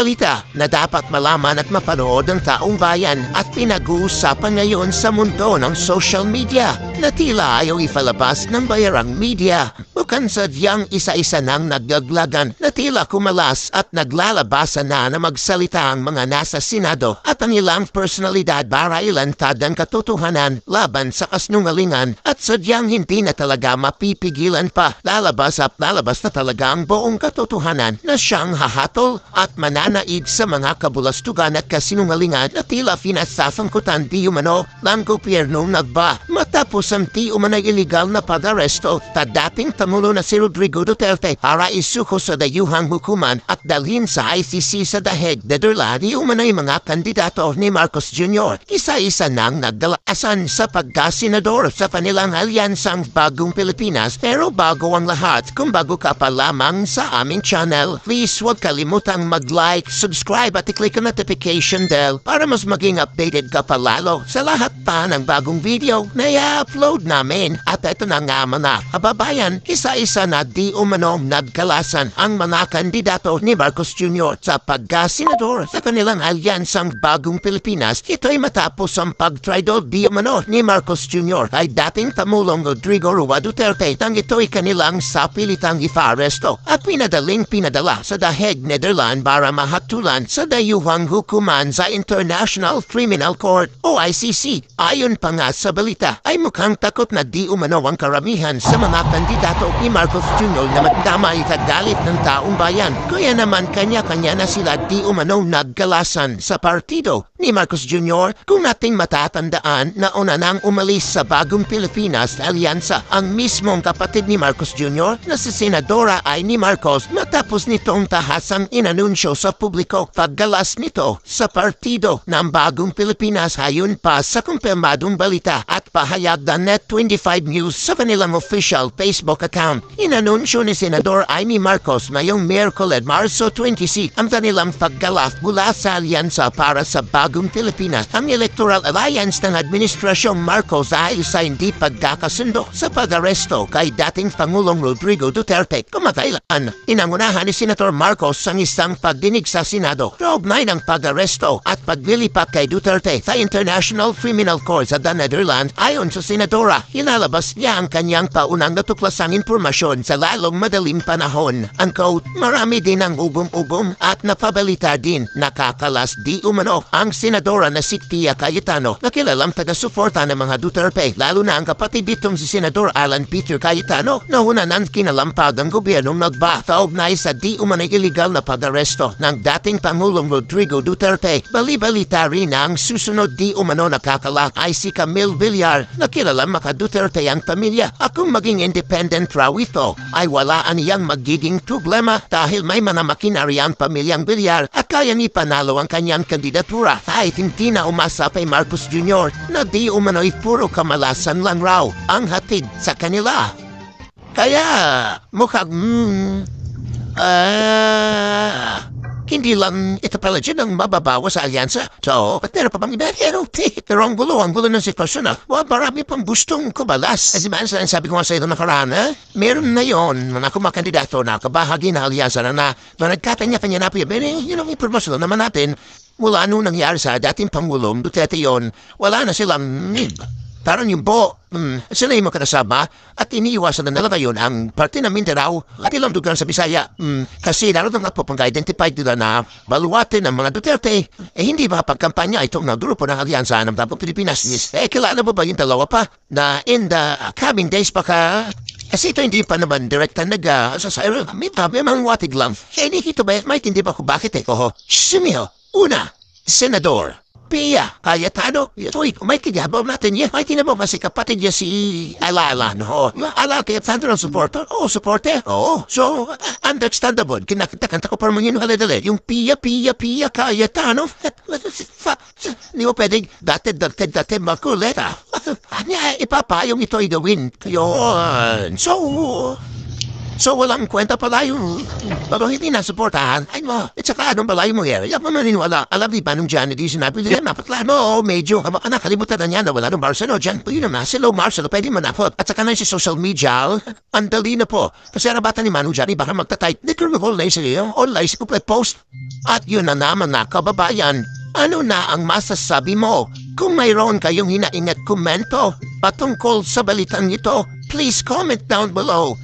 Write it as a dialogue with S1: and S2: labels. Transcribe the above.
S1: balita na dapat malaman at mapanood ng taong bayan at pinag-uusapan ngayon sa mundo ng social media na tila ayaw ipalabas ng bayarang media. Bukan sadyang isa-isa nang naggaglagan na tila kumalas at naglalabasan na magsalita ang mga nasa Senado at ang ilang personalidad para ilantad ang katotohanan laban sa kasinungalingan at sadyang hindi na talaga mapipigilan pa. Lalabas at lalabas na talaga ang buong katotohanan na siyang hahatol at mananaig sa mga kabulastugan at kasinungalingan na tila pinasasangkutan di umano ng gobyernong nagba. Matapos ang di umano illegal na pag-aresto sa dating Pangulo na si Rodrigo Duterte para isuko sa dayuhang hukuman at dalhin sa ICC sa dahig dadala di umano'y mga kandidato ni Marcos Jr. Isa-isa nang naggalasan sa pagkasenador sa kanilang alyansang Bagong Pilipinas. Pero bago ang lahat, kung bago ka pa lamang sa aming channel, please huwag kalimutang mag-like, subscribe at i-click ang notification bell para mas maging updated ka pa lalo sa lahat pa ng bagong video na i-upload namin. At ito na nga mga kababayan, isa-isa na di umano nagkalasan ang mga kandidato ni Marcos Jr. sa pagkasenador sa kanilang alyansang Bagong Pilipinas. Ito'y matapos ang pagtraidor di umano ni Marcos Jr. kay dating Pangulong Rodrigo Roa Duterte nang ito'y kanilang sapilitang ipa-aresto at pinadala sa The Hague, Netherlands para mahatulan sa dayuhang hukuman sa International Criminal Court o ICC. Ayon pa nga sa balita ay mukhang takot na di umano ang karamihan sa mga kandidato ni Marcos Jr. na magdamay sa galit ng taong bayan. Kaya naman kanya-kanya na sila di umano nagkalasan sa partido ni Marcos Jr. Kung nating matatandaan na una nang umalis sa Bagong Pilipinas alyansa ang mismong kapatid ni Marcos Jr. na si Senadora Amy Marcos matapos nitong tahasang inanunsyo sa publiko paggalas nito sa partido ng Bagong Pilipinas. Ayon pa sa kumpirmadong balita at pahayag ng Net25 News sa kanilang official Facebook account, inanunsyo ni Senador Amy Marcos ngayong Miyerkules, Marso 26 ang kanilang paggalaf mula sa alyansa para sa Bagong Pilipinas. Ang Electoral Alliance ng Administrasyong Marcos ay sa hindi pagkakasundo sa pag-aresto kay dating Pangulong Rodrigo Duterte. Kumakailan, inangunahan ni Senator Marcos ang isang pagdinig sa Senado kaugnay ng pag-aresto at paglilipat kay Duterte sa International Criminal Court sa The Netherlands. Ayon sa Senadora, ilalabas niya ang kanyang paunang natuklasang impormasyon sa lalong madaling panahon. Ang quote, marami din ang ugom-ugom at napabalita din nakakalas di umano ang Senadora na si Tia Cayetano na kilalang taga-suporta ng mga Duterte, lalo na ang kapatid ditong si Senador Alan Peter Cayetano na una nang kinalampag ang gobyernong nagba kaugnay sa di umanay illegal na pag-aresto ng dating Pangulong Rodrigo Duterte. Bali-balita rin na ang susunod di umano nakakalak ay si Camille Villar na kilalang maka-Duterte ang pamilya at kung maging independent raw ito ay wala aniyang magiging problema dahil may mga makinarya ang pamilyang Villar at kaya ni panalo ang kanyang kandidatura kahit hindi na umasa kay Marcos Jr. na di umano'y puro kamalasan lang raw ang hatid sa kanila. Kaya mukhang hindi lang ito pala dyan ang mababawa sa alyansa. So, pero pa bang iba? Pero ang gulo ng sitwasyon marami pang gustong kubalas. Kasi man, sabi ko nga sa ito nakaraan, meron na yon na kumakandidato na kabahagi na alyansa na nagkatanya-kanya na po yun ang impormasyon naman natin mula nung nangyari sa dating Pangulong Duterte yon, wala na silang need. Parang yung sila yung makasama at iniiwasan na nila yun ang parte ng Mindanao at ilang lugar sa Bisaya. Kasi naroon nga po pang-identify nila na baluarte ng mga Duterte. Hindi ba pagkampanya itong grupo ng alyansa ng Bagong Pilipinas? Kilala mo ba yung dalawa pa na in the coming days baka kasi ito hindi pa naman direkta nag-sasayro. May mga watig lang. Hindi ito ba? May hindi ba kung bakit Sumiho. Una, Senador Pia Cayetano, may kinabang natin yan. May kinabang kasi kapatid niya si Alala, no? Alala Cayetano ng supporter? Oo, supporter. Oo. So, understandable. Kinakanta ko parang yun haladali. Yung Pia Cayetano. Hindi mo pwedeng dati makuleta. Ipapayong ito'y gawin. Yun. So, So walang kwenta pala yung pero hindi nasuportahan. Ay mo, at saka anong balay mo here? Yan pa maniniwala. Alam di ba nung Johnny D sinabi nila, mapatlaan mo, medyo haba ka na, kalimutan na niya na wala ng Marcelo dyan. Yun naman, si Low Marcelo, pwede manapot. At saka na si social media, ang dali na po. Kasi arabatan ni Manu Johnny, baka magta-type, nagkrumakol na siya, online si complete post. At yun na naman na, kababayan, ano na ang masasabi mo? Kung mayroon kayong hinaingat komento patungkol sa balitang ito, please comment down below.